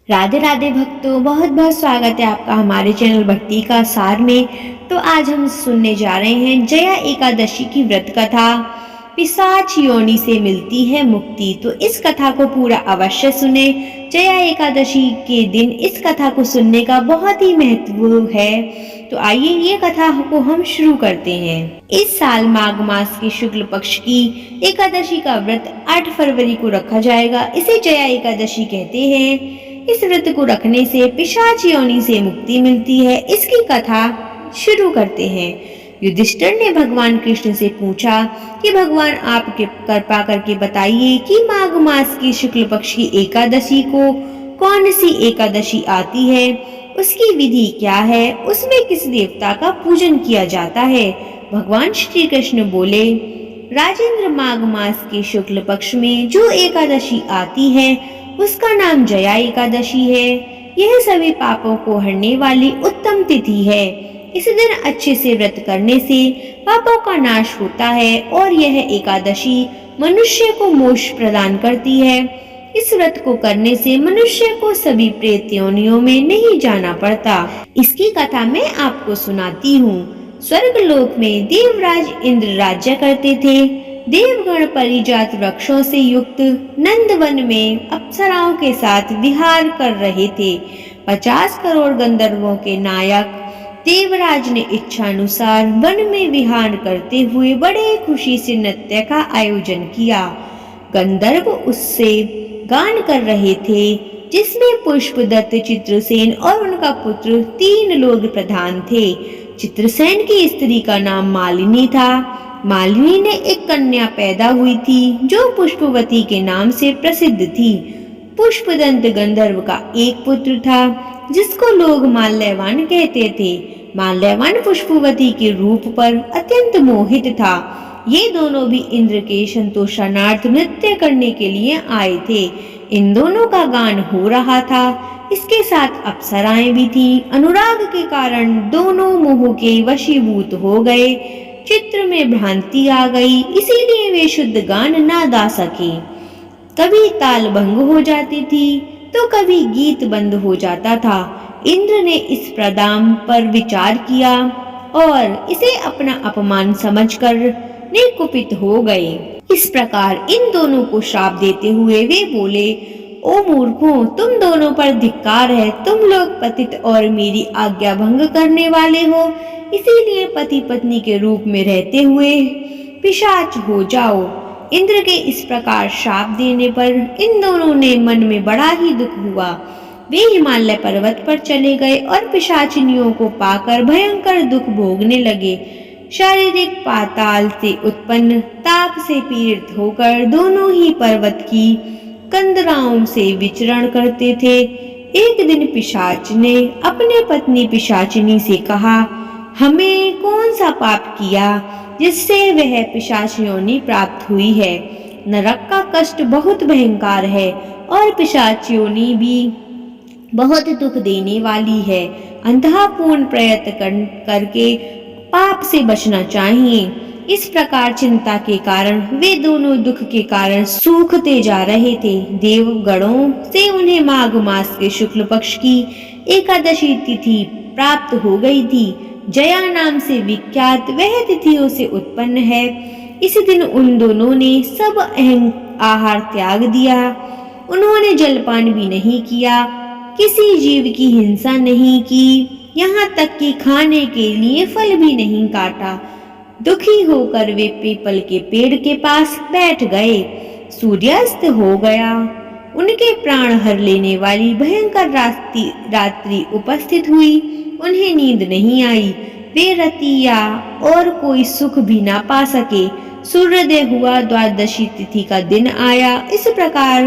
राधे राधे भक्तों, बहुत बहुत स्वागत है आपका हमारे चैनल भक्ति का सार में। तो आज हम सुनने जा रहे हैं जया एकादशी की व्रत कथा। पिशाच योनि से मिलती है मुक्ति। तो इस कथा को पूरा अवश्य सुने। जया एकादशी के दिन इस कथा को सुनने का बहुत ही महत्व है। तो आइए ये कथा को हम शुरू करते हैं। इस साल माघ मास के शुक्ल पक्ष की एकादशी का व्रत 8 फरवरी को रखा जाएगा। इसे जया एकादशी कहते हैं। इस व्रत को रखने से पिशाच योनि से मुक्ति मिलती है। इसकी कथा शुरू करते हैं। युधिष्ठिर ने भगवान कृष्ण से पूछा कि भगवान आप कृपा करके बताइए कि माघ मास की शुक्ल पक्ष की एकादशी को कौन सी एकादशी आती है, उसकी विधि क्या है, उसमें किस देवता का पूजन किया जाता है। भगवान श्री कृष्ण बोले, राजेंद्र, माघ मास के शुक्ल पक्ष में जो एकादशी आती है उसका नाम जया एकादशी है। यह सभी पापों को हरने वाली उत्तम तिथि है। इस दिन अच्छे से व्रत करने से पापों का नाश होता है और यह एकादशी मनुष्य को मोक्ष प्रदान करती है। इस व्रत को करने से मनुष्य को सभी प्रेत योनियों में नहीं जाना पड़ता। इसकी कथा मैं आपको सुनाती हूँ। स्वर्गलोक में देवराज इंद्र राज्य करते थे। देवगण परिजात वृक्षों से युक्त नंदवन में अप्सराओं के साथ विहार कर रहे थे। 50 करोड़ गंधर्वों के नायक देवराज ने इच्छानुसार वन में विहार करते हुए बड़े खुशी से नृत्य का आयोजन किया। गंधर्व उससे गान कर रहे थे, जिसमें पुष्पदत्त, चित्रसेन और उनका पुत्र 3 लोग प्रधान थे। चित्रसेन की स्त्री का नाम मालिनी था। मालिनी ने एक कन्या पैदा हुई थी जो पुष्पवती के नाम से प्रसिद्ध थी। पुष्पदंत गंधर्व का एक पुत्र था जिसको लोग माल्यवान कहते थे। माल्यवान पुष्पवती के रूप पर अत्यंत मोहित था। ये दोनों भी इंद्र के संतोषार्थ नृत्य करने के लिए आए थे। इन दोनों का गान हो रहा था। इसके साथ अप्सराएं भी थीं। अनुराग के कारण दोनों मोह के वशीभूत हो गए। चित्र में भ्रांति आ गई, इसीलिए वे शुद्ध गान ना गा सके। कभी ताल भंग हो जाती थी तो कभी गीत बंद हो जाता था। इंद्र ने इस प्रदाम पर विचार किया और इसे अपना अपमान समझकर वे कुपित हो गए। इस प्रकार इन दोनों को श्राप देते हुए वे बोले, ओ मूर्खों, तुम दोनों पर धिक्कार है। तुम लोग पतित और मेरी आज्ञा भंग करने वाले हो, इसीलिए पति पत्नी के रूप में रहते हुए पिशाच हो जाओ। इंद्र के इस प्रकार श्राप देने पर इन दोनों ने मन में बड़ा ही दुख हुआ। वे हिमालय पर्वत पर चले गए और पिशाचिनियों को पाकर भयंकर दुख भोगने लगे। शारीरिक पाताल से उत्पन्न ताप से पीड़ित होकर दोनों ही पर्वत की कंदराओं से विचरण करते थे। एक दिन पिशाच ने अपने पत्नी पिशाचिनी से कहा, हमें कौन सा पाप किया जिससे वह पिशाच योनि प्राप्त हुई है। नरक का कष्ट बहुत भयंकर है और पिशाच योनि भी बहुत दुख देने वाली है। अंतः पूर्ण प्रयत्न करके पाप से बचना चाहिए। इस प्रकार चिंता के कारण वे दोनों दुख के कारण सूखते जा रहे थे। देवगणों से उन्हें माघ मास के शुक्ल पक्ष की एकादशी तिथि प्राप्त हो गई थी। जया नाम से विख्यात वह तिथियों से उत्पन्न है। इस दिन उन दोनों ने सब आहार त्याग दिया। उन्होंने जलपान भी नहीं किया, किसी जीव की हिंसा नहीं की, यहाँ तक कि खाने के लिए फल भी नहीं काटा। दुखी होकर वे पीपल के पेड़ के पास बैठ गए। सूर्यास्त हो गया। उनके प्राण हर लेने वाली भयंकर रात्रि उपस्थित हुई। उन्हें नींद नहीं आई। वे रतिया और कोई सुख भी ना पा सके। सूर्योदय हुआ। द्वादशी तिथि का दिन आया। इस प्रकार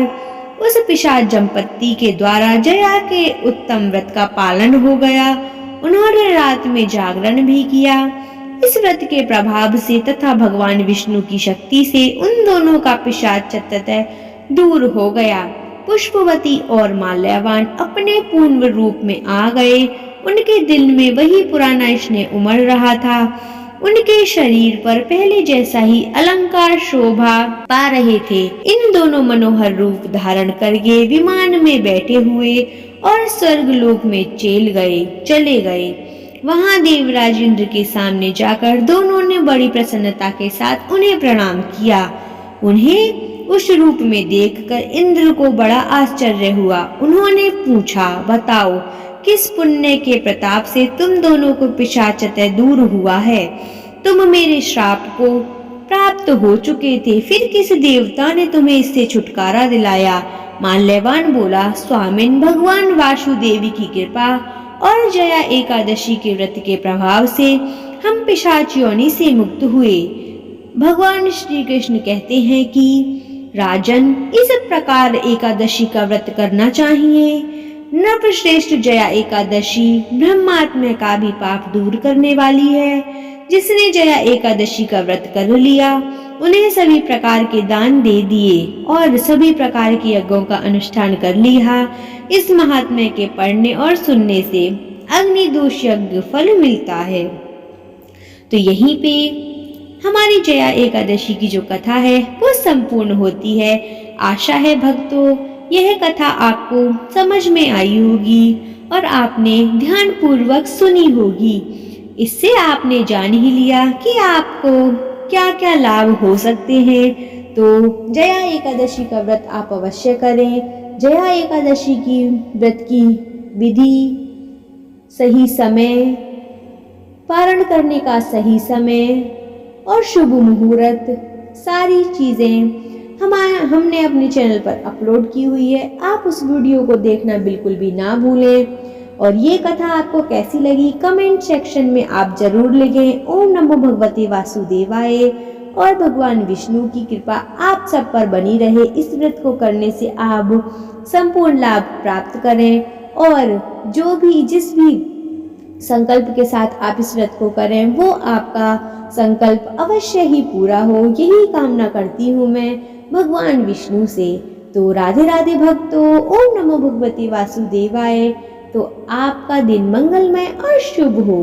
उस पिशाच दंपत्ति के द्वारा जया के उत्तम व्रत का पालन हो गया। उन्होंने रात में जागरण भी किया। इस व्रत के प्रभाव से तथा भगवान विष्णु की शक्ति से उन दोनों का पिशाच चततः दूर हो गया। पुष्पवती और माल्यवान अपने पूर्ण रूप में आ गए। उनके दिल में वही पुराना स्नेह उमड़ रहा था। उनके शरीर पर पहले जैसा ही अलंकार शोभा पा रहे थे। इन दोनों मनोहर रूप धारण करके विमान में बैठे हुए और स्वर्गलोक में चले गए। वहां देवराज इंद्र के सामने जाकर दोनों ने बड़ी प्रसन्नता के साथ उन्हें प्रणाम किया। उन्हें उस रूप में देखकर इंद्र को बड़ा आश्चर्य हुआ। उन्होंने पूछा, बताओ किस पुण्य के प्रताप से तुम दोनों को पिशाचतः दूर हुआ है? तुम मेरे श्राप को प्राप्त हो चुके थे, फिर किस देवता ने तुम्हें इससे छुटकारा दिलाया? माल्यवान बोला, स्वामिन, भगवान वासुदेव की कृपा और जया एकादशी के व्रत के प्रभाव से हम पिशाच योनि से मुक्त हुए। भगवान श्री कृष्ण कहते हैं कि राजन, इस प्रकार एकादशी का व्रत करना चाहिए। नृपश्रेष्ठ, जया एकादशी ब्रह्मात्मा का भी पाप दूर करने वाली है। जिसने जया एकादशी का व्रत कर लिया, उन्हें सभी प्रकार के दान दे दिए और सभी प्रकार के यज्ञों का अनुष्ठान कर लिया। इस महात्म्य के पढ़ने और सुनने से अग्निदोष यज्ञ फल मिलता है। तो यहीं पे हमारी जया एकादशी की जो कथा है वो संपूर्ण होती है। आशा है भक्तों, यह कथा आपको समझ में आई होगी और आपने ध्यान पूर्वक सुनी होगी। इससे आपने जान ही लिया कि आपको क्या क्या लाभ हो सकते हैं। तो जया एकादशी का व्रत आप अवश्य करें। जया एकादशी की व्रत की विधि, सही समय, पारण करने का सही समय और शुभ मुहूर्त, सारी चीज़ें हमने अपने चैनल पर अपलोड की हुई है। आप उस वीडियो को देखना बिल्कुल भी ना भूलें। और ये कथा आपको कैसी लगी कमेंट सेक्शन में आप जरूर लिखें। ओम नमो भगवते वासुदेवाय और भगवान विष्णु की कृपा आप सब पर बनी रहे। इस व्रत को करने से आप संपूर्ण लाभ प्राप्त करें और जिस भी संकल्प के साथ आप इस व्रत को करें वो आपका संकल्प अवश्य ही पूरा हो। यही कामना करती हूँ मैं भगवान विष्णु से। तो राधे राधे भक्तों, ओम नमो भगवते वासुदेवाय। तो आपका दिन मंगलमय और शुभ हो।